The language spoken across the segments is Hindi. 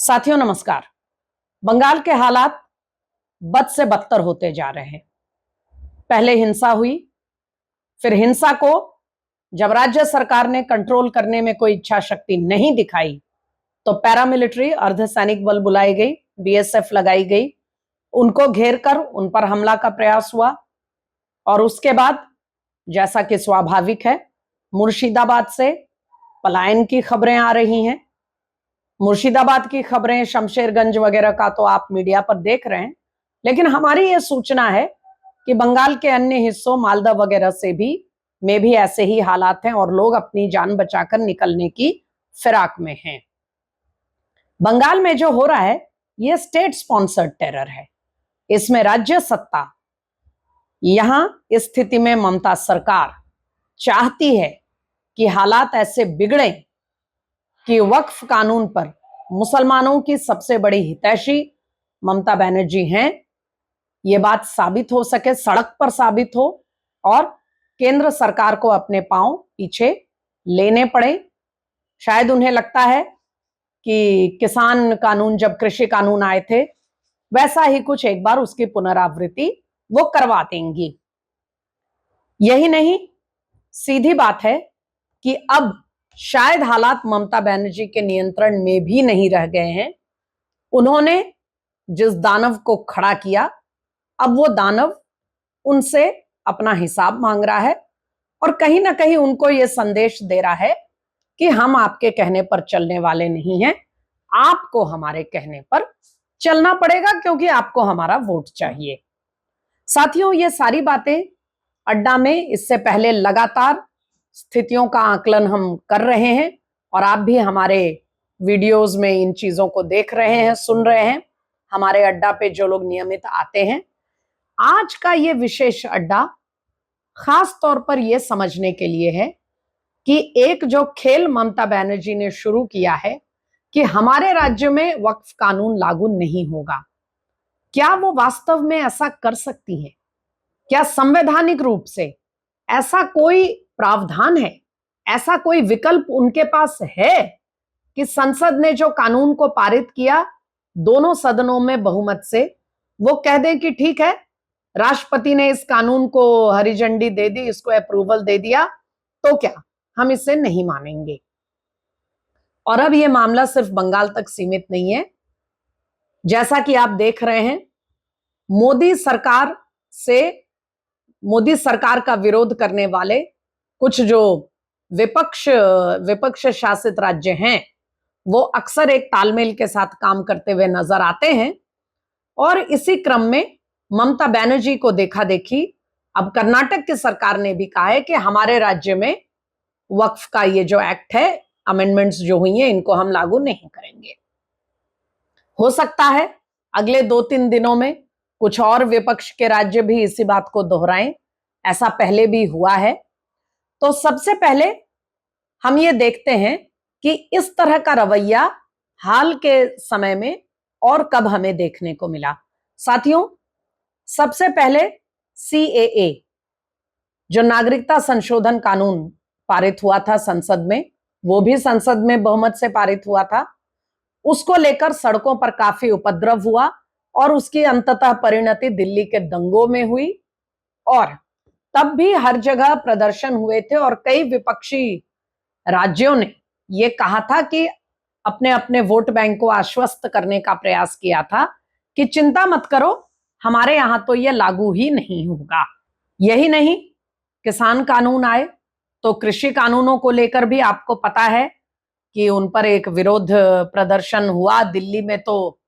साथियों नमस्कार। बंगाल के हालात बद से बदतर होते जा रहे हैं। पहले हिंसा हुई, फिर हिंसा को जब राज्य सरकार ने कंट्रोल करने में कोई इच्छा शक्ति नहीं दिखाई तो पैरामिलिट्री अर्धसैनिक बल बुलाई गई, बीएसएफ लगाई गई, उनको घेर कर उन पर हमला का प्रयास हुआ। और उसके बाद जैसा कि स्वाभाविक है, मुर्शिदाबाद से पलायन की खबरें आ रही हैं। मुर्शिदाबाद की खबरें, शमशेरगंज वगैरह का तो आप मीडिया पर देख रहे हैं, लेकिन हमारी ये सूचना है कि बंगाल के अन्य हिस्सों, मालदा वगैरह से भी ऐसे ही हालात हैं और लोग अपनी जान बचाकर निकलने की फिराक में हैं। बंगाल में जो हो रहा है ये स्टेट स्पॉन्सर्ड टेरर है। इसमें राज्य सत्ता, यहां इस स्थिति में ममता सरकार चाहती है कि हालात ऐसे बिगड़े कि वक्फ कानून पर मुसलमानों की सबसे बड़ी हितैषी ममता बनर्जी हैं, ये बात साबित हो सके, सड़क पर साबित हो और केंद्र सरकार को अपने पांव पीछे लेने पड़े। शायद उन्हें लगता है कि किसान कानून, जब कृषि कानून आए थे, वैसा ही कुछ एक बार उसकी पुनरावृत्ति वो करवा देंगी। यही नहीं, सीधी बात है कि अब शायद हालात ममता बनर्जी के नियंत्रण में भी नहीं रह गए हैं। उन्होंने जिस दानव को खड़ा किया, अब वो दानव उनसे अपना हिसाब मांग रहा है और कहीं ना कहीं उनको ये संदेश दे रहा है कि हम आपके कहने पर चलने वाले नहीं हैं, आपको हमारे कहने पर चलना पड़ेगा क्योंकि आपको हमारा वोट चाहिए। साथियों, ये सारी बातें अड्डा में इससे पहले लगातार स्थितियों का आकलन हम कर रहे हैं और आप भी हमारे वीडियोस में इन चीजों को देख रहे हैं, सुन रहे हैं। हमारे अड्डा पे जो लोग नियमित आते हैं, आज का ये विशेष अड्डा खास तौर पर यह समझने के लिए है कि एक जो खेल ममता बनर्जी ने शुरू किया है कि हमारे राज्य में वक्फ कानून लागू नहीं होगा, क्या वो वास्तव में ऐसा कर सकती है? क्या संवैधानिक रूप से ऐसा कोई प्रावधान है, ऐसा कोई विकल्प उनके पास है कि संसद ने जो कानून को पारित किया दोनों सदनों में बहुमत से, वो कह दें कि ठीक है, राष्ट्रपति ने इस कानून को हरी झंडी दे दी, इसको अप्रूवल दे दिया, तो क्या हम इसे नहीं मानेंगे? और अब ये मामला सिर्फ बंगाल तक सीमित नहीं है। जैसा कि आप देख रहे हैं, मोदी सरकार का विरोध करने वाले कुछ जो विपक्ष शासित राज्य हैं, वो अक्सर एक तालमेल के साथ काम करते हुए नजर आते हैं। और इसी क्रम में ममता बनर्जी को देखा देखी अब कर्नाटक की सरकार ने भी कहा है कि हमारे राज्य में वक्फ का ये जो एक्ट है, अमेंडमेंट्स जो हुई हैं, इनको हम लागू नहीं करेंगे। हो सकता है अगले 2-3 दिनों में कुछ और विपक्ष के राज्य भी इसी बात को दोहराएं, ऐसा पहले भी हुआ है। तो सबसे पहले हम ये देखते हैं कि इस तरह का रवैया हाल के समय में और कब हमें देखने को मिला। साथियों, सबसे पहले सीएए, जो नागरिकता संशोधन कानून पारित हुआ था संसद में, वो भी संसद में बहुमत से पारित हुआ था। उसको लेकर सड़कों पर काफी उपद्रव हुआ और उसकी अंततः परिणति दिल्ली के दंगों में हुई और तब भी हर जगह प्रदर्शन हुए थे और कई विपक्षी राज्यों ने यह कहा था कि अपने अपने वोट बैंक को आश्वस्त करने का प्रयास किया था कि चिंता मत करो, हमारे यहां तो यह लागू ही नहीं होगा। यही नहीं, किसान कानून आए तो कृषि कानूनों को लेकर भी आपको पता है कि उन पर एक विरोध प्रदर्शन हुआ। दिल्ली में तो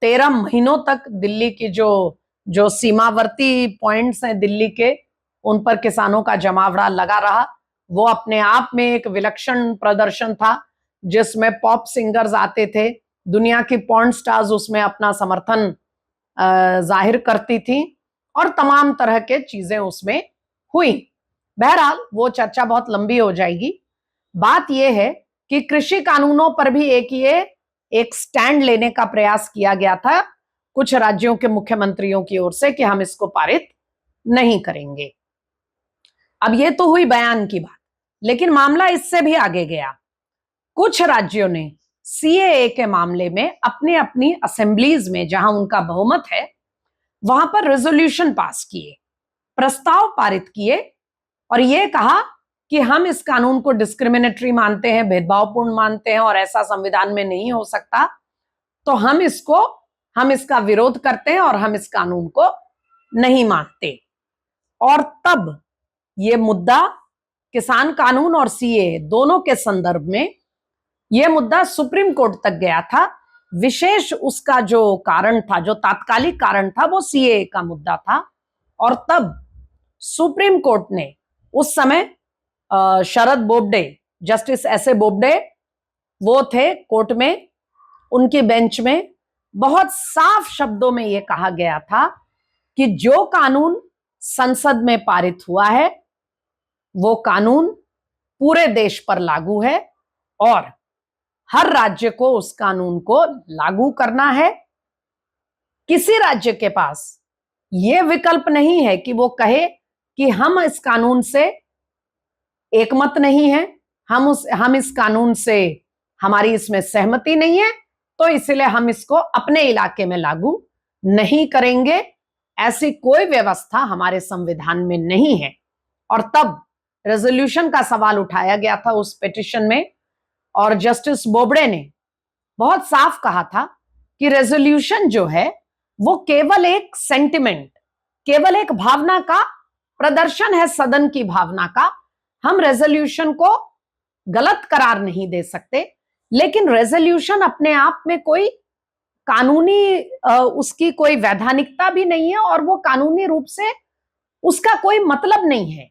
13 महीनों तक दिल्ली की जो सीमावर्ती पॉइंट्स हैं दिल्ली के, उन पर किसानों का जमावड़ा लगा रहा। वो अपने आप में एक विलक्षण प्रदर्शन था जिसमें पॉप सिंगर्स आते थे, दुनिया की पॉर्न स्टार्स उसमें अपना समर्थन जाहिर करती थी और तमाम तरह के चीजें उसमें हुई। बहरहाल वो चर्चा बहुत लंबी हो जाएगी। बात यह है कि कृषि कानूनों पर भी एक स्टैंड लेने का प्रयास किया गया था कुछ राज्यों के मुख्यमंत्रियों की ओर से कि हम इसको पारित नहीं करेंगे। अब ये तो हुई बयान की बात, लेकिन मामला इससे भी आगे गया। कुछ राज्यों ने सीएए के मामले में अपने अपनी असेंबलीज में जहां उनका बहुमत है वहां पर रेजोल्यूशन पास किए, प्रस्ताव पारित किए और यह कहा कि हम इस कानून को डिस्क्रिमिनेटरी मानते हैं, भेदभावपूर्ण मानते हैं और ऐसा संविधान में नहीं हो सकता, तो हम इसका विरोध करते हैं और हम इस कानून को नहीं मानते। और तब यह मुद्दा किसान कानून और सीएए दोनों के संदर्भ में यह मुद्दा सुप्रीम कोर्ट तक गया था। विशेष उसका जो कारण था, जो तात्कालिक कारण था, वो सीएए का मुद्दा था। और तब सुप्रीम कोर्ट ने उस समय शरद बोबडे, जस्टिस एसए बोबडे वो थे कोर्ट में, उनकी बेंच में बहुत साफ शब्दों में यह कहा गया था कि जो कानून संसद में पारित हुआ है वो कानून पूरे देश पर लागू है और हर राज्य को उस कानून को लागू करना है। किसी राज्य के पास यह विकल्प नहीं है कि वो कहे कि हम इस कानून से एकमत नहीं है, हम इस कानून से, हमारी इसमें सहमति नहीं है, तो इसलिए हम इसको अपने इलाके में लागू नहीं करेंगे। ऐसी कोई व्यवस्था हमारे संविधान में नहीं है। और तब रेजोल्यूशन का सवाल उठाया गया था उस पिटीशन में और जस्टिस बोबडे ने बहुत साफ कहा था कि रेजोल्यूशन जो है वो केवल एक सेंटिमेंट, केवल एक भावना का प्रदर्शन है, सदन की भावना का। हम रेजोल्यूशन को गलत करार नहीं दे सकते, लेकिन रेजोल्यूशन अपने आप में कोई कानूनी उसकी कोई वैधानिकता भी नहीं है और वो कानूनी रूप से उसका कोई मतलब नहीं है।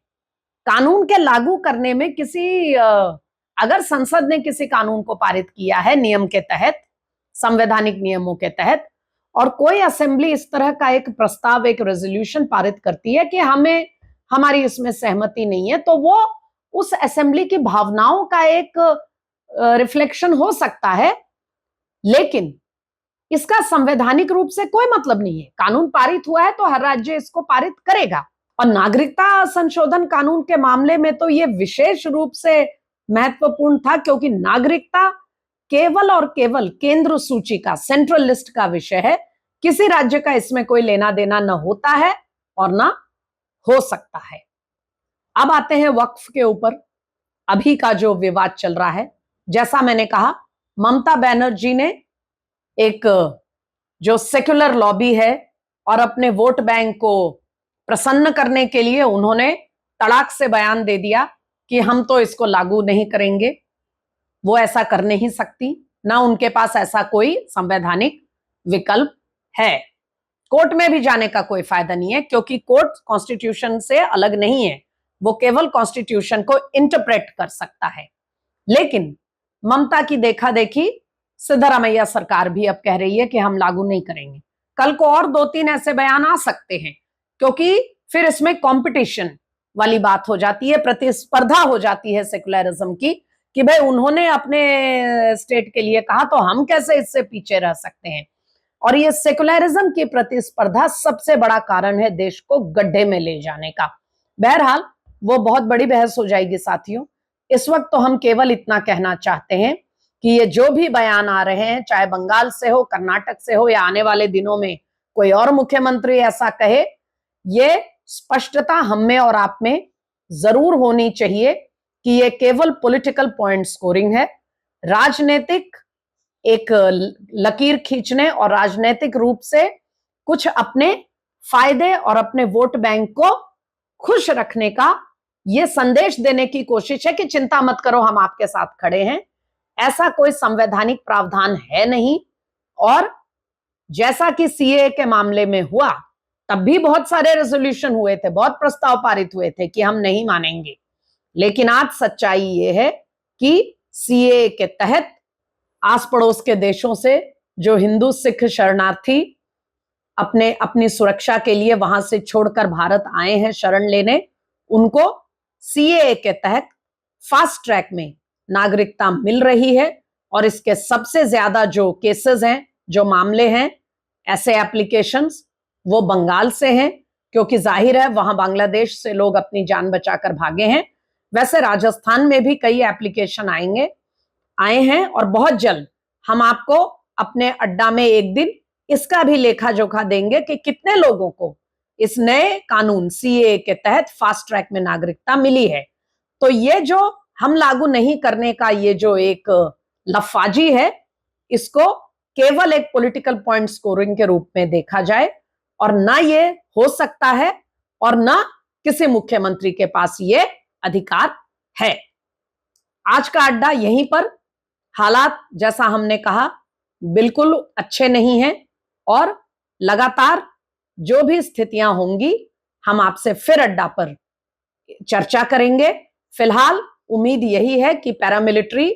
कानून के लागू करने में अगर संसद ने किसी कानून को पारित किया है नियम के तहत, संवैधानिक नियमों के तहत, और कोई असेंबली इस तरह का एक प्रस्ताव, एक रेजोल्यूशन पारित करती है कि हमारी इसमें सहमति नहीं है, तो वो उस असेंबली की भावनाओं का एक रिफ्लेक्शन हो सकता है, लेकिन इसका संवैधानिक रूप से कोई मतलब नहीं है। कानून पारित हुआ है तो हर राज्य इसको पारित करेगा। और नागरिकता संशोधन कानून के मामले में तो यह विशेष रूप से महत्वपूर्ण था, क्योंकि नागरिकता केवल और केवल केंद्र सूची का, सेंट्रल लिस्ट का विषय है। किसी राज्य का इसमें कोई लेना देना न होता है और ना हो सकता है। अब आते हैं वक्फ के ऊपर अभी का जो विवाद चल रहा है। जैसा मैंने कहा, ममता बनर्जी ने एक जो सेक्युलर लॉबी है और अपने वोट बैंक को प्रसन्न करने के लिए उन्होंने तड़ाक से बयान दे दिया कि हम तो इसको लागू नहीं करेंगे। वो ऐसा कर नहीं सकती, ना उनके पास ऐसा कोई संवैधानिक विकल्प है। कोर्ट में भी जाने का कोई फायदा नहीं है, क्योंकि कोर्ट कॉन्स्टिट्यूशन से अलग नहीं है, वो केवल कॉन्स्टिट्यूशन को इंटरप्रेट कर सकता है। लेकिन ममता की देखा देखी सिद्धरामैया सरकार भी अब कह रही है कि हम लागू नहीं करेंगे। कल को और 2-3 ऐसे बयान आ सकते हैं, क्योंकि फिर इसमें कंपटीशन वाली बात हो जाती है, प्रतिस्पर्धा हो जाती है सेकुलरिज्म की, कि भाई उन्होंने अपने स्टेट के लिए कहा तो हम कैसे इससे पीछे रह सकते हैं। और ये सेकुलरिज्म की प्रतिस्पर्धा सबसे बड़ा कारण है देश को गड्ढे में ले जाने का। बहरहाल वो बहुत बड़ी बहस हो जाएगी साथियों। इस वक्त तो हम केवल इतना कहना चाहते हैं कि ये जो भी बयान आ रहे हैं, चाहे बंगाल से हो, कर्नाटक से हो, या आने वाले दिनों में कोई और मुख्यमंत्री ऐसा कहे, ये स्पष्टता हम में और आप में जरूर होनी चाहिए कि ये केवल पॉलिटिकल पॉइंट स्कोरिंग है। राजनीतिक एक लकीर खींचने और राजनीतिक रूप से कुछ अपने फायदे और अपने वोट बैंक को खुश रखने का ये संदेश देने की कोशिश है कि चिंता मत करो, हम आपके साथ खड़े हैं। ऐसा कोई संवैधानिक प्रावधान है नहीं। और जैसा कि सीएए के मामले में हुआ, तब भी बहुत सारे रेजोल्यूशन हुए थे, बहुत प्रस्ताव पारित हुए थे कि हम नहीं मानेंगे। लेकिन आज सच्चाई ये है कि सीएए के तहत आस पड़ोस के देशों से जो हिंदू सिख शरणार्थी अपनी सुरक्षा के लिए वहां से छोड़कर भारत आए हैं शरण लेने, उनको सीएए के तहत फास्ट ट्रैक में नागरिकता मिल रही है। और इसके सबसे ज्यादा जो केसेस हैं, जो मामले हैं, ऐसे एप्लीकेशंस, वो बंगाल से हैं, क्योंकि जाहिर है वहां बांग्लादेश से लोग अपनी जान बचाकर भागे हैं। वैसे राजस्थान में भी कई एप्लीकेशन आए हैं और बहुत जल्द हम आपको अपने अड्डा में एक दिन इसका भी लेखा जोखा देंगे कि कितने लोगों को इस नए कानून सीए के तहत फास्ट ट्रैक में नागरिकता मिली है। तो ये जो हम लागू नहीं करने का ये जो एक लफाजी है, इसको केवल एक पॉलिटिकल पॉइंट स्कोरिंग के रूप में देखा जाए, और ना ये हो सकता है और ना किसी मुख्यमंत्री के पास ये अधिकार है। आज का अड्डा यहीं पर, हालात जैसा हमने कहा बिल्कुल अच्छे नहीं हैं, और लगातार जो भी स्थितियां होंगी हम आपसे फिर अड्डा पर चर्चा करेंगे। फिलहाल उम्मीद यही है कि पैरामिलिट्री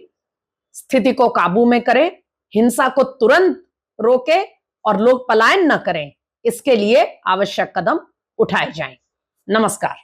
स्थिति को काबू में करे, हिंसा को तुरंत रोके और लोग पलायन न करें, इसके लिए आवश्यक कदम उठाए जाएं। नमस्कार।